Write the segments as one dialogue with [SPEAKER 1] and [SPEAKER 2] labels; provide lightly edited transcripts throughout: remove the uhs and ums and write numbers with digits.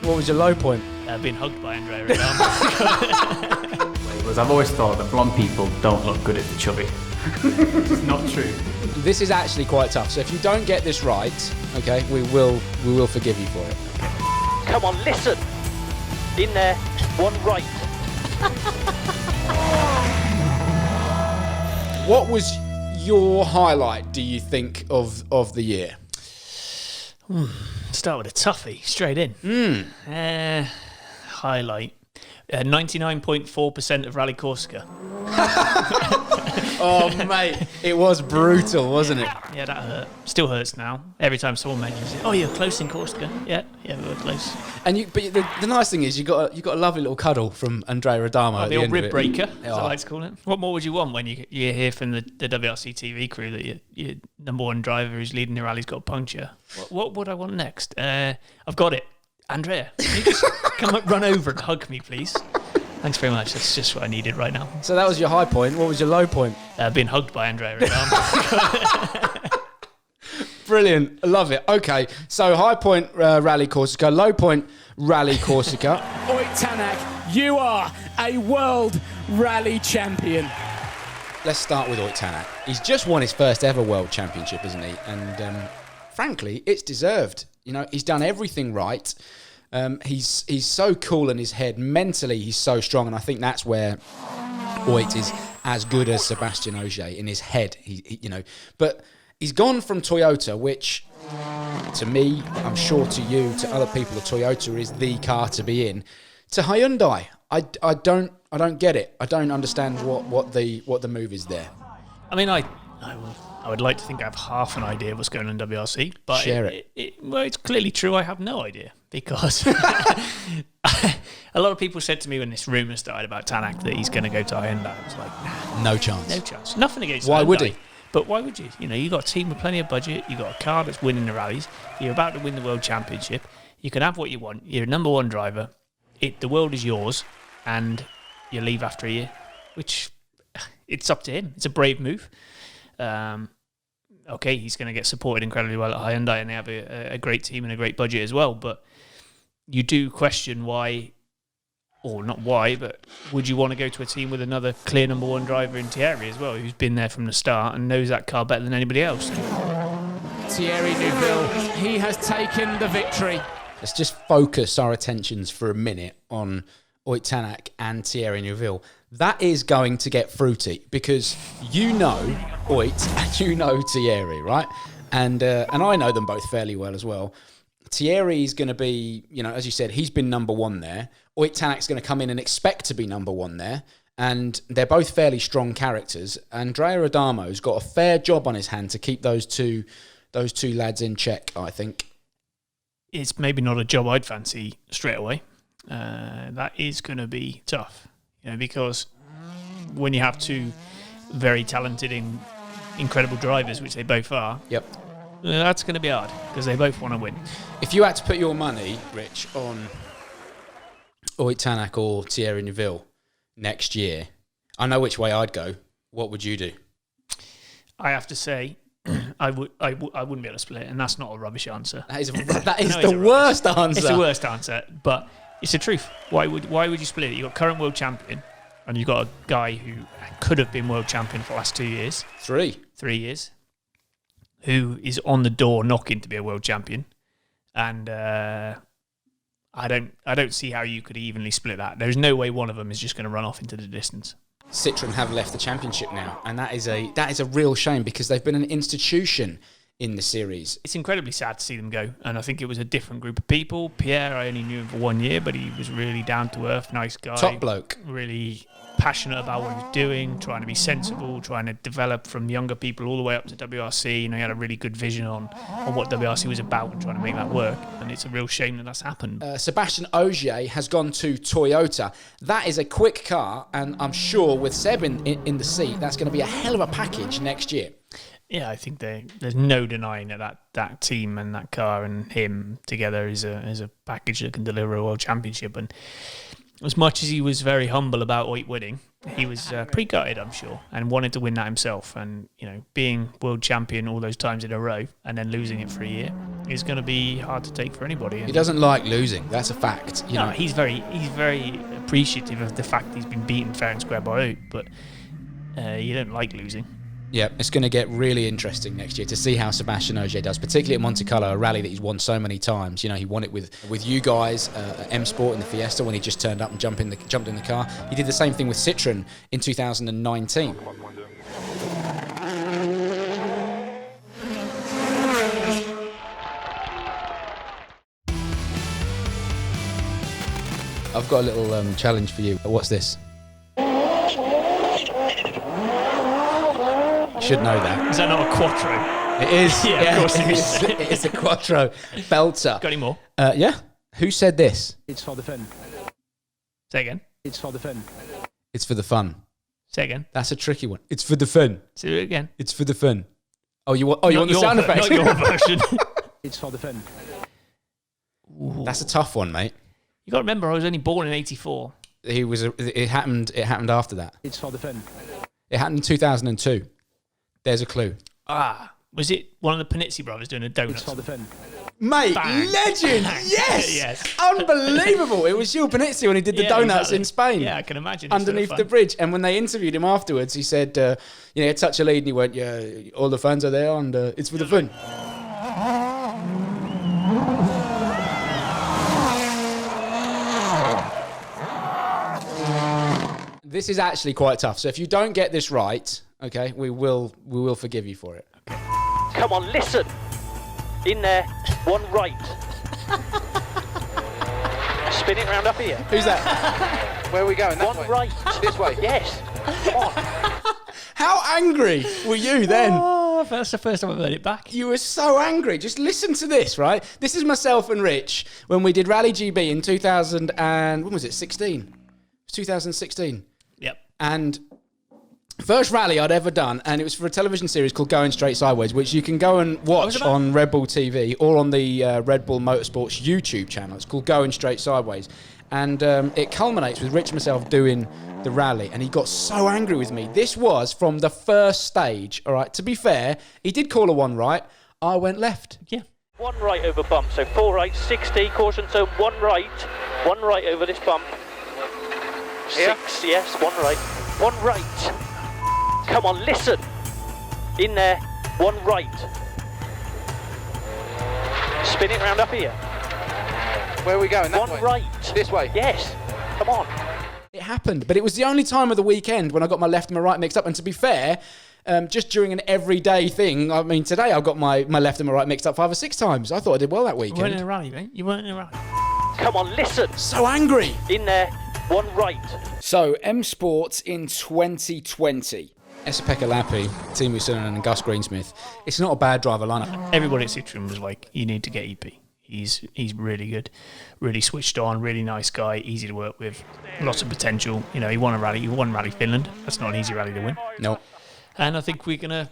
[SPEAKER 1] What was your low point?
[SPEAKER 2] Being hugged by Andrea Adamo.
[SPEAKER 3] I've always thought that blonde people don't look good if they're chubby. It's not true.
[SPEAKER 1] This is actually quite tough. So if you don't get this right, okay, we will forgive you for it.
[SPEAKER 4] Come on, listen. In there, one right.
[SPEAKER 1] What was your highlight, do you think, of the year?
[SPEAKER 2] Start with a toughie, straight in. Highlight. 99.4% of Rally Corsica.
[SPEAKER 1] Oh, mate, it was brutal, wasn't it?
[SPEAKER 2] Yeah, that hurt. Still hurts now. Every time someone mentions it. Oh, you're close in Corsica. Yeah, we were close.
[SPEAKER 1] And but the nice thing is you got a lovely little cuddle from Andrea Adamo.
[SPEAKER 2] Oh,
[SPEAKER 1] at
[SPEAKER 2] the old rib breaker, as
[SPEAKER 1] Oh.
[SPEAKER 2] I like to call it. What more would you want when you hear from the WRC TV crew that your number one driver who's leading the rally's got a puncture? What would I want next? I've got it. Andrea, can you just come up, run over and hug me, please? Thanks very much. That's just what I needed right now.
[SPEAKER 1] So that was your high point. What was your low point?
[SPEAKER 2] Being hugged by Andrea Adamo.
[SPEAKER 1] Brilliant. I love it. Okay, so high point Rally Corsica, low point Rally Corsica.
[SPEAKER 5] Oi, Tanak, you are a world rally champion.
[SPEAKER 1] Let's start with Oit Tanak. He's just won his first ever world championship, isn't he? And frankly, it's deserved. You know, he's done everything right. He's so cool in his head. Mentally, he's so strong, and I think that's where Oit is as good as Sebastian Ogier in his head. But he's gone from Toyota, which to me, I'm sure to you, to other people, Toyota is the car to be in, to Hyundai. I don't get it. I don't understand what the move is there.
[SPEAKER 2] I mean, I would like to think I have half an idea what's going on in WRC, but
[SPEAKER 1] Share
[SPEAKER 2] well, it's clearly true. I have no idea because a lot of people said to me when this rumour started about Tanak that he's going to go to Hyundai. I was like, nah,
[SPEAKER 1] No chance.
[SPEAKER 2] no chance. Nothing against
[SPEAKER 1] Why
[SPEAKER 2] Hyundai,
[SPEAKER 1] would he?
[SPEAKER 2] But why would you? You know, you got a team with plenty of budget. You got a car that's winning the rallies. You're about to win the world championship. You can have what you want. You're a number one driver. The world is yours, and you leave after a year, which it's up to him. It's a brave move. Okay, he's going to get supported incredibly well at Hyundai, and they have a great team and a great budget as well. But you do question why, or not why, but would you want to go to a team with another clear number one driver in Thierry as well, who's been there from the start and knows that car better than anybody else?
[SPEAKER 5] Thierry Neuville, he has taken the victory.
[SPEAKER 1] Let's just focus our attentions for a minute on Oit Tanak and Thierry Neuville. That is going to get fruity because you know Oit and you know Thierry, right? And I know them both fairly well as well. Thierry's going to be, as you said, he's been number one there. Oit Tanak's going to come in and expect to be number one there. And they're both fairly strong characters. Andrea Adamo's got a fair job on his hand to keep those two lads in check, I think.
[SPEAKER 2] It's maybe not a job I'd fancy straight away. That is going to be tough, because when you have two very talented, incredible drivers, which they both are,
[SPEAKER 1] Yep.
[SPEAKER 2] That's going to be hard because they both want to win.
[SPEAKER 1] If you had to put your money, Rich, on Oit Tanak or Thierry Neuville next year, I know which way I'd go. What would you do?
[SPEAKER 2] I have to say, I wouldn't be able to split it, and that's not a rubbish answer.
[SPEAKER 1] That is
[SPEAKER 2] No,
[SPEAKER 1] the
[SPEAKER 2] it's a
[SPEAKER 1] worst answer.
[SPEAKER 2] It's the worst answer, but it's the truth. Why would you split it? You've got current world champion, and you've got a guy who could have been world champion for the last 2 years.
[SPEAKER 1] 3
[SPEAKER 2] years, who is on the door knocking to be a world champion, and I don't see how you could evenly split that. There's no way one of them is just going to run off into the distance.
[SPEAKER 1] Citroën have left the championship now, and that is a real shame because they've been an institution in the series.
[SPEAKER 2] It's incredibly sad to see them go, and I think it was a different group of people. Pierre, I only knew him for 1 year, but he was really down to earth, nice guy,
[SPEAKER 1] Top bloke,
[SPEAKER 2] really passionate about what he was doing, trying to be sensible, trying to develop from younger people all the way up to WRC. He had a really good vision on what WRC was about and trying to make that work. And it's a real shame that that's happened.
[SPEAKER 1] Sebastian Ogier has gone to Toyota. That is a quick car, and I'm sure with Seb in the seat, that's going to be a hell of a package next year.
[SPEAKER 2] Yeah, I think there's no denying that team and that car and him together is a package that can deliver a world championship. And as much as he was very humble about Oit winning, he was pretty gutted, I'm sure, and wanted to win that himself. And, being world champion all those times in a row and then losing it for a year is going to be hard to take for anybody.
[SPEAKER 1] He doesn't like losing. That's a fact.
[SPEAKER 2] No, he's very appreciative of the fact he's been beaten fair and square by Oit, but you don't like losing. Yeah,
[SPEAKER 1] it's going to get really interesting next year to see how Sebastian Ogier does, particularly at Monte Carlo, a rally that he's won so many times. He won it with you guys at M Sport in the Fiesta when he just turned up and jumped in the car. He did the same thing with Citroën in 2019. I've got a little challenge for you. What's this? Should know that.
[SPEAKER 2] Is that not a Quattro?
[SPEAKER 1] It is.
[SPEAKER 2] Yeah, of course it is.
[SPEAKER 1] It is a Quattro belter.
[SPEAKER 2] Got any more?
[SPEAKER 1] Yeah. Who said this?
[SPEAKER 6] It's for the fun.
[SPEAKER 2] Say again.
[SPEAKER 6] It's for the fun.
[SPEAKER 1] It's for the fun.
[SPEAKER 2] Say again.
[SPEAKER 1] That's a tricky one. It's for the fun.
[SPEAKER 2] Say it again.
[SPEAKER 1] It's for the fun. You want the sound effects?
[SPEAKER 2] Not your version.
[SPEAKER 6] It's for the fun.
[SPEAKER 2] Ooh.
[SPEAKER 1] That's a tough one, mate.
[SPEAKER 2] You got to remember, I was only born in '84.
[SPEAKER 1] It happened after that.
[SPEAKER 6] It's for the fun.
[SPEAKER 1] It happened in 2002. There's a clue.
[SPEAKER 2] Was it one of the Panizzi brothers doing a donut?
[SPEAKER 6] It's for the fun.
[SPEAKER 1] Mate,
[SPEAKER 2] Bang.
[SPEAKER 1] legend!
[SPEAKER 2] Bang.
[SPEAKER 1] Yes!
[SPEAKER 2] Yes.
[SPEAKER 1] Unbelievable! It was Gilles Panizzi when he did the donuts in Spain.
[SPEAKER 2] Yeah, I can imagine.
[SPEAKER 1] Underneath the bridge. And when they interviewed him afterwards, he said, he had such a lead and he went, yeah, all the fans are there and it's for the fun. This is actually quite tough. So if you don't get this right, okay, we will forgive you for it. Okay.
[SPEAKER 4] Come on, listen. In there, one right. Spin it round up here.
[SPEAKER 1] Who's that?
[SPEAKER 7] Where are we going?
[SPEAKER 4] One right.
[SPEAKER 7] This way?
[SPEAKER 4] Yes. Come on.
[SPEAKER 1] How angry were you then?
[SPEAKER 2] Oh, that's the first time I've heard it back.
[SPEAKER 1] You were so angry. Just listen to this, right? This is myself and Rich when we did Rally GB in 2000 and, when was it, 16? It was 2016.
[SPEAKER 2] Yep.
[SPEAKER 1] And first rally I'd ever done, and it was for a television series called Going Straight Sideways, which you can go and watch on Red Bull TV or on the Red Bull Motorsports YouTube channel. It's called Going Straight Sideways. And it culminates with Rich and myself doing the rally, and he got so angry with me. This was from the first stage, all right? To be fair, he did call a one right. I went left.
[SPEAKER 2] Yeah.
[SPEAKER 4] One right over bump, so 4 right, 60, caution zone, one right over this bump.
[SPEAKER 7] Here?
[SPEAKER 4] 6, yes, one right. Come on, listen. In there, one right. Spin it round up here.
[SPEAKER 7] Where are we going? That
[SPEAKER 4] One
[SPEAKER 7] way?
[SPEAKER 4] right.
[SPEAKER 7] This way?
[SPEAKER 4] Yes. Come on.
[SPEAKER 1] It happened, but it was the only time of the weekend when I got my left and my right mixed up. And to be fair, just during an everyday thing, I mean, today I got my left and my right mixed up 5 or 6 times. I thought I did well that weekend.
[SPEAKER 2] You weren't in a rally, mate. You weren't in a rally.
[SPEAKER 4] Come on, listen.
[SPEAKER 1] So angry.
[SPEAKER 4] In there, one right.
[SPEAKER 1] So, M Sports in 2020. Esa-Pekka Lappi, Teemu Salonen and Gus Green Smith. It's not a bad driver lineup.
[SPEAKER 2] Everybody at Citroën was like, you need to get EP. He's really good, really switched on, really nice guy, easy to work with, lots of potential. You know, he won Rally Finland. That's not an easy rally to win.
[SPEAKER 1] No.
[SPEAKER 2] And I think we're gonna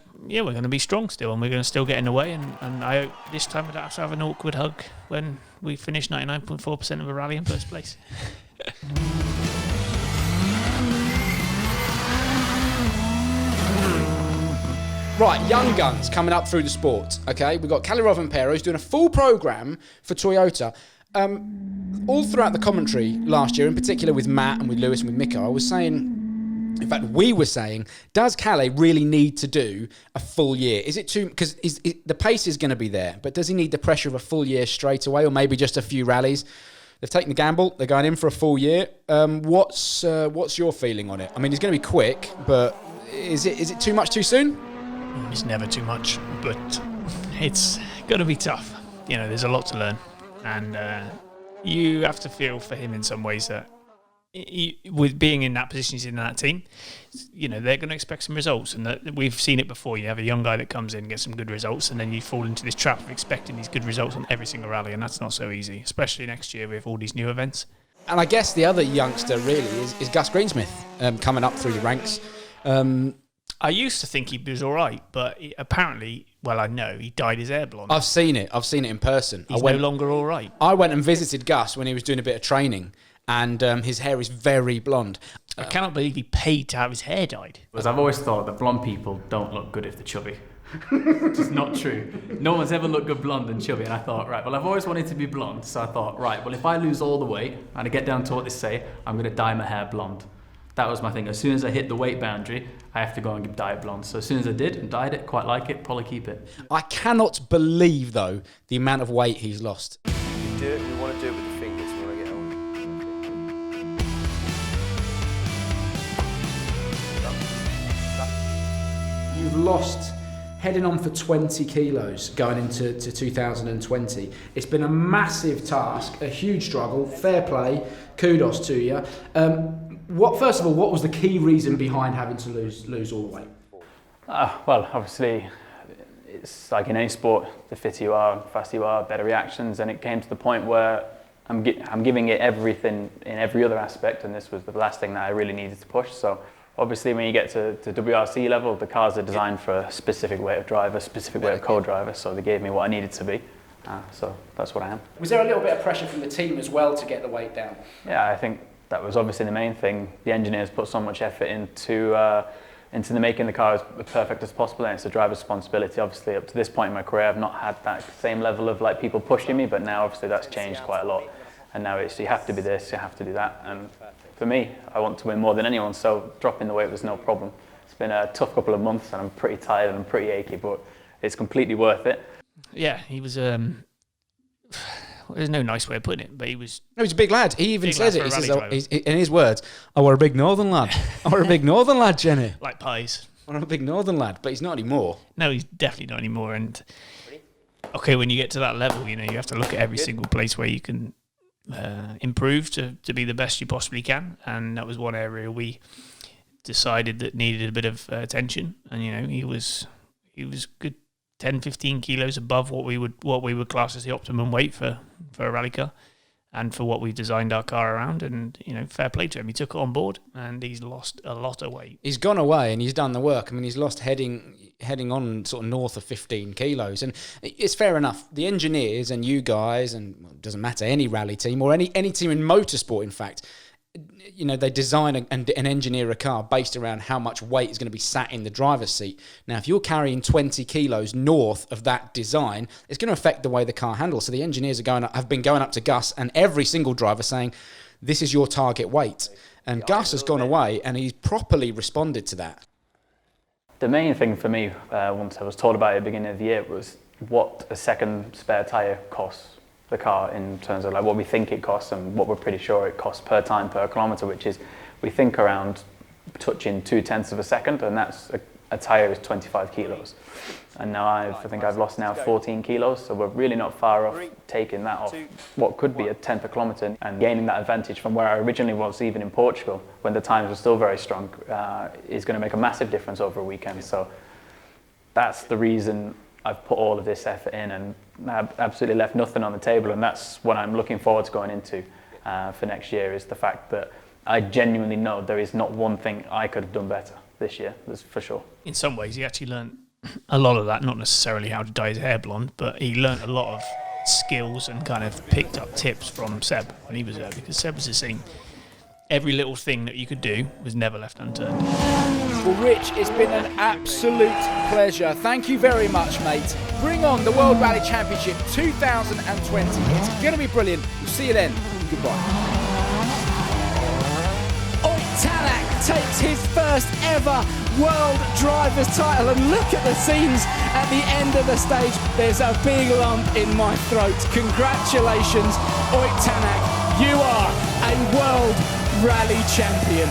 [SPEAKER 2] be strong still, and we're gonna still get in the way. And I hope this time we don't have to have an awkward hug when we finish 99.4% of a rally in first place.
[SPEAKER 1] Right, young guns coming up through the sport, okay? We've got Kalle Rovanperä, who's doing a full programme for Toyota. All throughout the commentary last year, in particular with Matt and with Lewis and with Mika, I was saying, in fact, we were saying, does Kalle really need to do a full year? Is it too... Because the pace is going to be there, but does he need the pressure of a full year straight away, or maybe just a few rallies? They've taken the gamble. They're going in for a full year. What's your feeling on it? I mean, he's going to be quick, but is it too much too soon?
[SPEAKER 2] It's never too much, but it's going to be tough. You know, there's a lot to learn, and you have to feel for him in some ways that with being in that position, he's in that team, you know, they're going to expect some results, and that we've seen it before. You have a young guy that comes in and gets some good results, and then you fall into this trap of expecting these good results on every single rally, and that's not so easy, especially next year with all these new events.
[SPEAKER 1] And I guess the other youngster really is Gus Green Smith, coming up through the ranks.
[SPEAKER 2] I used to think he was all right, but apparently, well, I know, he dyed his hair blonde.
[SPEAKER 1] I've seen it in person.
[SPEAKER 2] He's no longer all right.
[SPEAKER 1] I went and visited Gus when he was doing a bit of training, and his hair is very blonde.
[SPEAKER 2] I cannot believe he paid to have his hair dyed.
[SPEAKER 3] Because I've always thought that blonde people don't look good if they're chubby. Which is not true. No one's ever looked good blonde and chubby, and I thought, right, well, I've always wanted to be blonde, so I thought, right, well, if I lose all the weight and I get down to what they say, I'm going to dye my hair blonde. That was my thing. As soon as I hit the weight boundary, I have to go and dye it blonde. So as soon as I did and dyed it, quite like it, probably keep it.
[SPEAKER 1] I cannot believe, though, the amount of weight he's lost.
[SPEAKER 8] Do it. We want to do it with the fingers. We want to get on.
[SPEAKER 1] You've lost, heading on for 20 kilos going into 2020. It's been a massive task, a huge struggle. Fair play, kudos to you. First of all, what was the key reason behind having to lose all the weight?
[SPEAKER 3] Well, obviously, it's like in any sport, the fitter you are, the faster you are, better reactions, and it came to the point where I'm giving it everything in every other aspect, and this was the last thing that I really needed to push. So obviously when you get to WRC level, the cars are designed for a specific way of drive, a specific way of co-driver, so they gave me what I needed to be. So that's what I am.
[SPEAKER 1] Was there a little bit of pressure from the team as well to get the weight down?
[SPEAKER 3] Yeah, I think that was obviously the main thing. The engineers put so much effort into making the car as perfect as possible, and it's a driver's responsibility. Obviously, up to this point in my career, I've not had that same level of like people pushing me, but now obviously that's changed quite a lot. And now it's you have to be this, you have to do that. And for me, I want to win more than anyone, so dropping the weight was no problem. It's been a tough couple of months, and I'm pretty tired and I'm pretty achy, but it's completely worth it.
[SPEAKER 2] Yeah, he was. There's no nice way of putting it, but he was.
[SPEAKER 1] No, he's a big lad. He even
[SPEAKER 2] big
[SPEAKER 1] says
[SPEAKER 2] lad
[SPEAKER 1] it.
[SPEAKER 2] for a
[SPEAKER 1] He
[SPEAKER 2] rally
[SPEAKER 1] says,
[SPEAKER 2] driver.
[SPEAKER 1] in his words, "I were a big northern lad. I were a big northern lad, Jenny.
[SPEAKER 2] Like pies.
[SPEAKER 1] I'm a big northern lad," but he's not anymore.
[SPEAKER 2] No, he's definitely not anymore. And okay, when you get to that level, you have to look at every single place where you can improve to be the best you possibly can. And that was one area we decided that needed a bit of attention. And he was good 10, 15 kilos above what we would class as the optimum weight for a rally car, and for what we designed our car around. And fair play to him. He took it on board, and he's lost a lot of weight.
[SPEAKER 1] He's gone away and he's done the work. I mean, he's lost heading on sort of north of 15 kilos. And it's fair enough. The engineers and you guys, and it doesn't matter, any rally team or any team in motorsport, in fact, they design and engineer a car based around how much weight is going to be sat in the driver's seat. Now, if you're carrying 20 kilos north of that design, it's going to affect the way the car handles. So the engineers have been going up to Gus and every single driver saying, this is your target weight. And Gus has gone away and he's properly responded to that.
[SPEAKER 3] The main thing for me, once I was told about it at the beginning of the year, was what a second spare tyre costs the car in terms of like what we think it costs and what we're pretty sure it costs per time per kilometre, which is we think around touching 0.2 of a second, and that's a tyre is 25 kilos. And now I think I've lost now 14 kilos, so we're really not far off taking that off what could be a 10th per kilometre and gaining that advantage from where I originally was, even in Portugal, when the times were still very strong, is going to make a massive difference over a weekend. So that's the reason I've put all of this effort in, and I've absolutely left nothing on the table, and that's what I'm looking forward to going into for next year, is the fact that I genuinely know there is not one thing I could have done better this year, that's for sure.
[SPEAKER 2] In some ways, he actually learned a lot of that, not necessarily how to dye his hair blonde, but he learned a lot of skills and kind of picked up tips from Seb when he was there, because Seb was just saying every little thing that you could do was never left unturned.
[SPEAKER 5] Well, Rich, it's been an absolute pleasure. Thank you very much, mate. Bring on the World Rally Championship 2020. It's going to be brilliant. We'll see you then. Goodbye. Tanak takes his first ever World Drivers title, and look at the scenes at the end of the stage. There's a big lump in my throat. Congratulations, Tanak. You are a World Rally Champion.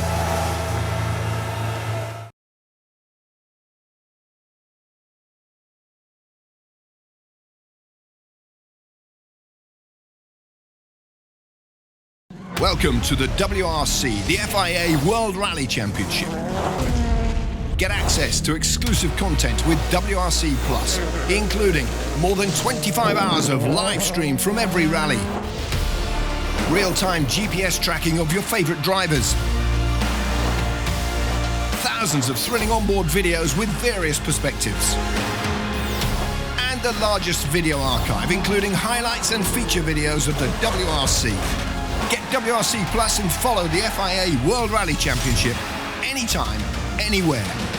[SPEAKER 9] Welcome to the WRC, the FIA World Rally Championship. Get access to exclusive content with WRC Plus, including more than 25 hours of live stream from every rally, real-time GPS tracking of your favourite drivers, thousands of thrilling onboard videos with various perspectives, and the largest video archive, including highlights and feature videos of the WRC. Get WRC Plus and follow the FIA World Rally Championship anytime, anywhere.